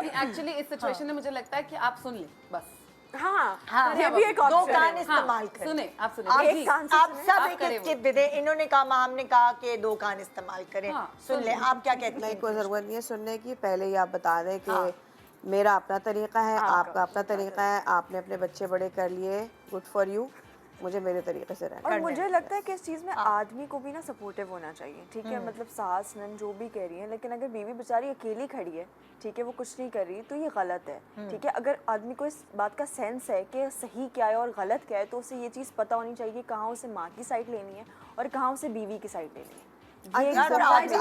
Actually इस situation में मुझे लगता है कि आप सुन लें बस। हाँ, ये भी एक दो ऑप्शन कान है। इस्तेमाल करें। सुने, आप सुने। आप जी, आप सब आप एक करें एक वो। टिप दे दें। इन्होंने कहा, हमने कहा कि 2 कान इस्तेमाल करें। सुन लें, आप क्या कहती नहीं, हैं? कोई ज़रूरत नहीं है सुनने की। पहले ही आप बता दें कि हाँ। मेरा अपना तरीका है, आपका आपका अपना तरीका है, आपने अपने बच्चे बड़े कर लिए, गुड फॉर यू, मुझे मेरे तरीके से रहना। और मुझे लगता है कि इस चीज़ में आदमी को भी ना सपोर्टिव होना चाहिए, ठीक है। मतलब सास नंद जो भी कह रही है, लेकिन अगर बीवी बेचारी अकेली खड़ी है, ठीक है, वो कुछ नहीं कर रही, तो ये गलत है, ठीक है। अगर आदमी को इस बात का सेंस है कि सही क्या है और गलत क्या है, तो उसे ये चीज़ पता होनी चाहिए कि कहाँ उसे माँ की साइड लेनी है और कहाँ उसे बीवी की साइड लेनी है। ये समटाइम्स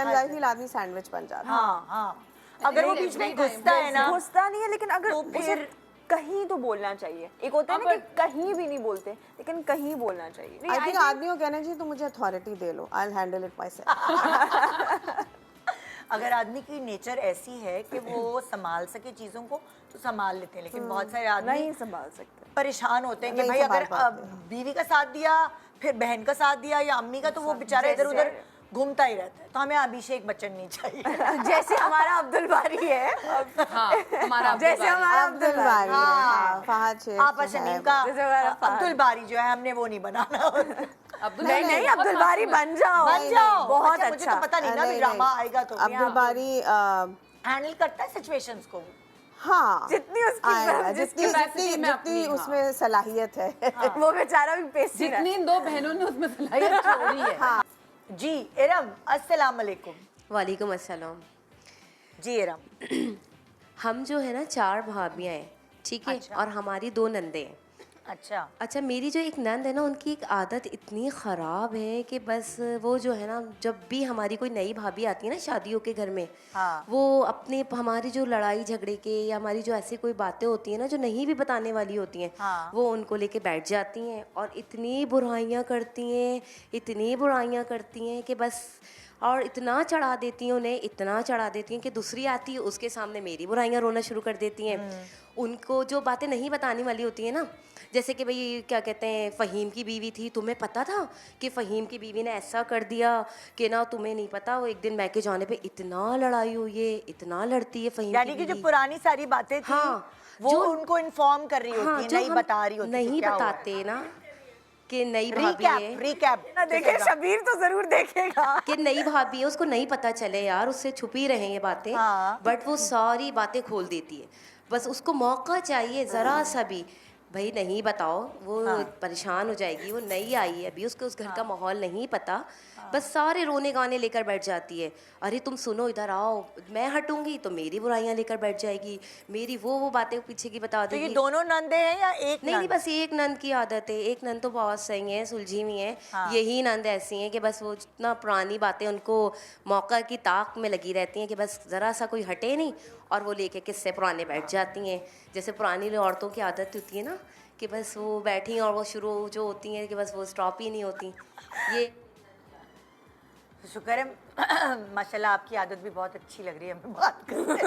आई फील आदमी सैंडविच बन जाता है। हाँ, हाँ। अगर वो बीच में घुसता है ना, घुसता नहीं है, लेकिन अगर तो उसे फिर कहीं तो बोलना चाहिए। एक होता है ना कि कहीं भी नहीं बोलते, लेकिन कहीं बोलना चाहिए। आई थिंक आदमी को कहना चाहिए, तो मुझे authority they low, I will handle it my self. अगर आदमी की नेचर ऐसी है कि वो संभाल सके चीज़ों को, तो संभाल लेते हैं। लेकिन बहुत सारे आदमी नहीं संभाल सकते। परेशान होते हैं कि नहीं भाई संभाल अगर पाते हैं। बीवी का साथ दिया, फिर बहन का साथ दिया या अम्मी का, तो वो बेचारा इधर उधर घूमता ही रहता है। तो हमें अभिषेक बच्चन नहीं चाहिए। जैसे हमारा अब्दुल बारी है, हाँ, हमारा जैसे हमारा अब्दुल बारी है, हाँ, फहद शेख आपा जो है, शमीम का जैसे हमारा फहद। अब्दुल बारी जो है, हमने वो नहीं बनाना। अब्दुल नहीं नहीं अब्दुल बारी बन जाओ, बन जाओ। बहुत अच्छा, मुझे तो पता नहीं ना, नहीं, ड्रामा नहीं। आएगा तो अब्दुल बारी हैंडल करता है सिचुएशंस को। हाँ, जितनी उसकी आएगा, जितनी capacity में अपनी, जितनी हाँ। उसमें सलाहियत है। वो बेचारा भी पेशी है। जितनी इन 2 बहनों ने उसमें सलाहियत छोड़ी है। जी इरम, अस्सलाम वालेकुम। वालेकुम अस्सलाम। जी इरम, हम जो है ना 4 भाभियाँ हैं, ठीक है। अच्छा। और हमारी 2 नंदे हैं। अच्छा, मेरी जो एक नंद है ना, उनकी एक आदत इतनी ख़राब है कि बस वो जो है ना, जब भी हमारी कोई नई भाभी आती है ना शादियों के घर में, हाँ। वो अपने हमारी जो लड़ाई झगड़े के या हमारी जो ऐसी कोई बातें होती हैं ना जो नहीं भी बताने वाली होती हैं, हाँ। वो उनको लेके बैठ जाती हैं और इतनी बुराइयां करती हैं, इतनी बुराइयां करती हैं कि बस, और इतना चढ़ा देती हैं उन्हें, इतना चढ़ा देती हैं कि दूसरी आती है उसके सामने मेरी बुराइयां रोना शुरू कर देती हैं। उनको जो बातें नहीं बताने वाली होती हैं ना, जैसे कि भाई क्या कहते हैं, फ़हीम की बीवी थी, तुम्हें पता था कि फ़हीम की बीवी ने ऐसा कर दिया कि ना, तुम्हें नहीं पता, वो एक दिन मैके जाने पे इतना लड़ाई हुई है, इतना लड़ती है फ़हीम यानी कि जो पुरानी सारी बातें थी, हाँ, वो जो उनको इन्फॉर्म कर रही होती है, जो नहीं हम बता रही होती नहीं बताते ना कि नई भाभी है, रिकैप ना देखे शबीर तो जरूर देखेगा कि नई भाभी है, उसको नहीं पता चले यार, उससे छुपी रहे ये बातें। हाँ। बट वो सारी बातें खोल देती है, बस उसको मौका चाहिए ज़रा सा भी, भाई नहीं बताओ, वो परेशान हो जाएगी, वो नई आई है अभी, उसको उस घर का माहौल नहीं पता, बस सारे रोने गाने लेकर बैठ जाती है। अरे तुम सुनो, इधर आओ, मैं हटूंगी तो मेरी बुराइयां लेकर बैठ जाएगी, मेरी वो बातें पीछे की बता तो देगी। ये दोनों नंदे हैं या एक नहीं, नंद? बस एक नंद की आदत है, एक नंद तो बहुत सही है, सुलझी हुई है। यही नंद ऐसी हैं कि बस वो जितना पुरानी बातें उनको मौका की ताक में लगी रहती हैं कि बस ज़रा सा कोई हटे नहीं और वो लेके किस्से पुराने बैठ जाती हैं। जैसे पुरानी औरतों की आदत होती है ना कि बस वो बैठी और वो शुरू जो होती हैं कि बस वो स्टॉप ही नहीं होती। ये शुक्र है माशाल्लाह, आपकी आदत भी बहुत अच्छी लग रही है हमें बात करने।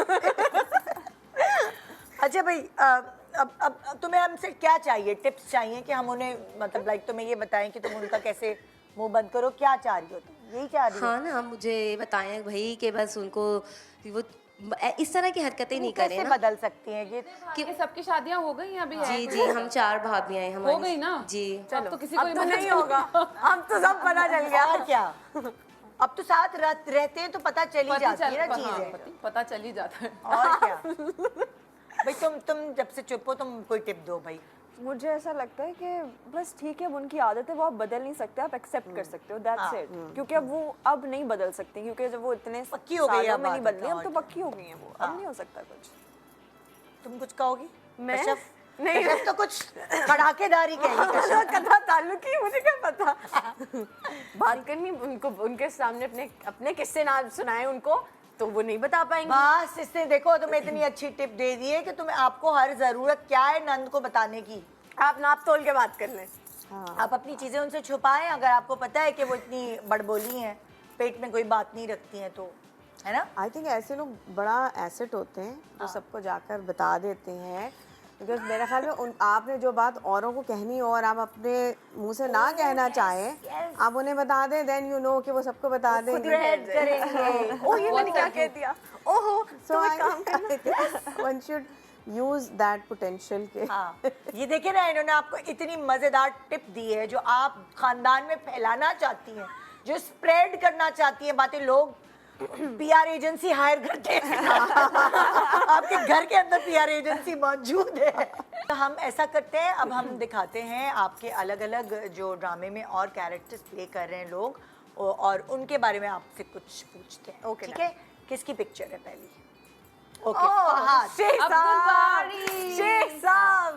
अच्छा भाई, अब तुम्हें हमसे क्या चाहिए, टिप्स चाहिए कि हम उन्हें, मतलब लाइक तुम्हें ये बताएं कि तुम उनका कैसे मुंह बंद करो, क्या चाह रही हो तुम, यही चाह रही हो? हाँ ना, मुझे बताएं भाई कि बस उनको वो इस तरह की हरकतें नहीं करें कैसे ना। बदल सकती हैं कि सबकी शादियां हो गई हैं अभी? जी जी, हम 4 भाभियाँ हैं हमारी। हो गई ना? जी। अब तो किसी अब को तो नहीं होगा, अब तो सब पता चल गया। और क्या, अब तो साथ रहते हैं तो पता चल ही जाती है ना चीजें। पता चल ही जाता है। और क्या भाई, तुम जब से चुप हो, तुम कोई टिप दो भाई। मुझे ऐसा लगता है कि बस ठीक है, अब उनकी आदत है, वो आप बदल नहीं सकते, आप एक्सेप्ट कर सकते हो, दैट्स इट। क्योंकि अब वो अब नहीं बदल सकती, क्योंकि जब वो इतने पक्की हो गई है सालों में अब नहीं आदत, बदली, अब तो और पक्की हो गई है वो, अब नहीं हो सकता कुछ। तुम कुछ कहोगी? मैं? कशफ? नहीं। कशफ तो कुछ कड़ाकेदारी कहेगी कशफ। कथा ताल्लुकी, मुझे क्या पता। बात करनी उनको, उनके सामने अपने किस्से ना सुनाए उनको, तो वो नहीं बता पाएंगे। बस इसने देखो तुम्हें इतनी अच्छी टिप दे दी है कि तुम्हें, आपको हर जरूरत क्या है नंद को बताने की। आप नाप तोल के बात कर लें। आप अपनी चीजें उनसे छुपाएं, अगर आपको पता है कि वो इतनी बड़बोली हैं, पेट में कोई बात नहीं रखती हैं, तो है ना। आई थिंक ऐसे लोग बड़ा एसेट होते हैं जो सबको जाकर बता देते हैं, बिकॉज मेरे ख्याल में आपने जो बात औरों को कहनी हो और आप अपने मुंह से ना कहना चाहें, आप उन्हें बता दें, देन यू नो कि वो सबको बता देंगे। करेंगे। ओ ये मैंने क्या कह दिया। ओहो So तो एक I काम करना think one should use that potential के हाँ, ये देखिए ना, इन्होंने आपको इतनी मजेदार टिप दी है जो आप खानदान में फैलाना चाहती हैं, जो स्प्रेड करना चाहती हैं बातें। लोग पीआर एजेंसी हायर करते हैं आपके घर के अंदर पीआर एजेंसी मौजूद है। तो हम ऐसा करते हैं, अब हम दिखाते हैं आपके अलग अलग जो ड्रामे में और कैरेक्टर्स प्ले कर रहे हैं लोग, और उनके बारे में आपसे कुछ पूछते हैं। Okay, ठीक है, किसकी पिक्चर है पहली? ओके, फहद। शेख साहब, शेख साहब।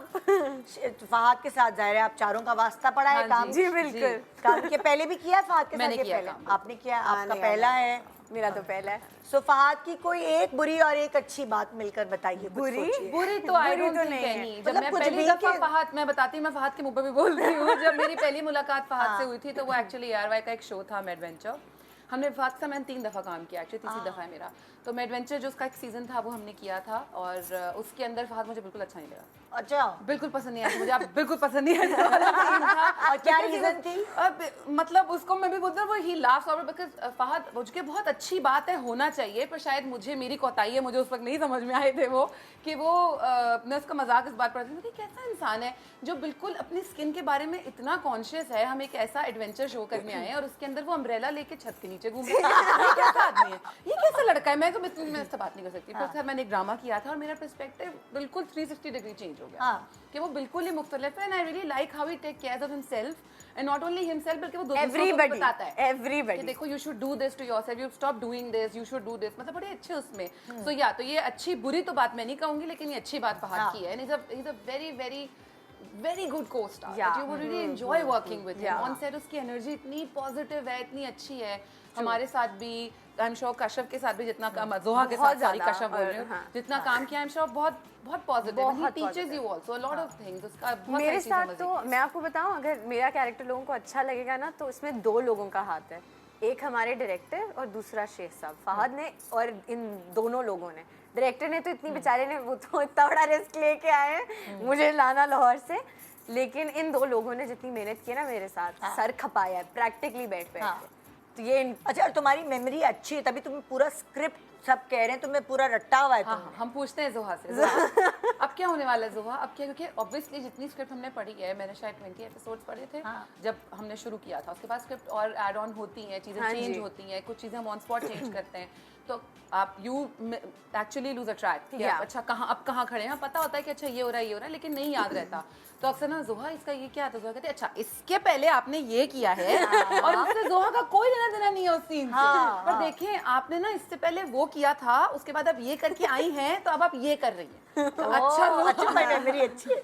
फहद के साथ जाहिर है आप चारों का वास्ता पड़ा है। हाँ काम जी, जी बिल्कुल। काम के पहले भी किया है फहद के साथ? मैंने ये किया पहले काम। आपने किया, आपका नहीं, पहला है। मेरा तो पहला है। सो फहद की कोई एक बुरी और एक अच्छी बात मिलकर बताइए। कुछ बुरी? सोचिए। बुरी तो आई डोंट थिंक नहीं है। एनी। जब मतलब मैं कुछ पहली भी दफा के- फहद, मैं बताती हूँ, मैं फहद के मुंह पे भी बोलती हूँ, जब मेरी पहली मुलाकात फहद से हुई थी तो वो एक्चुअली ARY का एक शो था एडवेंचर। हमने फहद से मैंने 3 दफ़ा काम किया, एक्चुअली तीसरी दफ़ा है मेरा। तो एडवेंचर जो उसका एक सीजन था वो हमने किया था, और उसके अंदर फहद मुझे बिल्कुल अच्छा नहीं लगा, अच्छा, बिल्कुल पसंद नहीं आया मुझे। आप बिल्कुल पसंद नहीं आया वाला सीन था। और क्या Because he reason was- थी? अब मतलब उसको मैं भी बोलती हूँ, वो ही लाफ्स ओवर बिकॉज फहद, मुझे बहुत अच्छी बात है, होना चाहिए, पर शायद मुझे, मेरी कोताही है, मुझे उस वक्त नहीं समझ में आए थे वो, कि वो मैं उसका मजाक इस बात पर थी, कैसा इंसान है जो बिल्कुल अपनी स्किन के बारे में इतना कॉन्शियस है। हम एक ऐसा एडवेंचर शो करने आए हैं और उसके अंदर वो अम्ब्रेला लेके छत के नीचे घूम रहा है। ये कैसा आदमी है, ये कैसा लड़का है? मैं इससे बात नहीं कर सकती। फिर मैंने एक ड्रामा किया था और मेरा पर्सपेक्टिव बिल्कुल 360 डिग्री चेंज हो गया। हाँ। कि वो बिल्कुल ही मुख्तलिफ है, and I really like how he take care of himself, and not only himself बल्कि वो दूसरों को भी Everybody, बताता है everybody. कि देखो you should do this to yourself, you stop doing this, you should do this, मतलब बड़े अच्छे उसमें। सो या तो ये अच्छी बुरी तो बात मैं नहीं कहूंगी, लेकिन ये अच्छी बात फहद की है, and he is a very very very good co-star Yeah. that you would really enjoy working with him. Yeah. On set उसकी एनर्जी इतनी पॉजिटिव है, इतनी अच्छी है। हमारे साथ भी, आई एम श्योर कश्यप के साथ भी जितना काम, जोहा के बहुत साथ, सॉरी ज़्यादा, कश्यप बोल रही हूँ, हाँ, जितना काम किया, आई एम श्योर बहुत बहुत पॉजिटिव, ही बहुत teaches positive. You also a lot of things. उसका बहुत मेरे सारी चीज़ें साथ मज़े तो की। मैं आपको बताऊं, अगर मेरा कैरेक्टर लोगों को अच्छा लगेगा ना, तो इसमें 2 लोगों का हाथ है। एक हमारे डायरेक्टर और दूसरा शेख साहब। फहद ने और इन दोनों लोगों ने, डायरेक्टर ने तो इतनी बेचारे ने, वो तो इतना बड़ा रिस्क लेके आए हैं मुझे लाना लाहौर से, लेकिन इन 2 लोगों ने जितनी मेहनत की है ना मेरे साथ, सर खपाया है प्रैक्टिकली बैठ पे। तो ये अच्छा, और तुम्हारी मेमोरी अच्छी है तभी तुम्हें पूरा स्क्रिप्ट सब कह रहे हैं, तुम्हें पूरा रट्टा हुआ है हाँ, तुम्हें। हम पूछते हैं जोहा से, जोहा, अब क्या होने वाला है जोहा? अब क्या, क्योंकि ऑब्वियसली जितनी स्क्रिप्ट हमने पढ़ी है, मैंने शायद 20 एपिसोड्स पढ़े थे जब हमने शुरू किया था, उसके बाद स्क्रिप्ट और ऐड ऑन होती हैं, चीज़ें हाँ चेंज जी। होती हैं, कुछ चीज़ें हम ऑन स्पॉट चेंज करते हैं, तो आप you actually lose a track कि Yeah. अच्छा कहाँ, अब कहाँ खड़े हैं। पता होता है कि अच्छा ये हो रहा है, ये हो रहा है, लेकिन नहीं याद रहता। तो अक्सर ना, जोहा इसका ये क्या था, जोहा कहते अच्छा इसके पहले आपने ये किया है, और उससे जोहा का कोई लेना देना नहीं है उस सीन से। पर देखें, आपने ना इससे पहले वो किया था, उसके बाद आप ये करके आई हैं, तो अब आप ये कर रही हैं, तो अच्छा अच्छा, मेरी मेमोरी अच्छी है।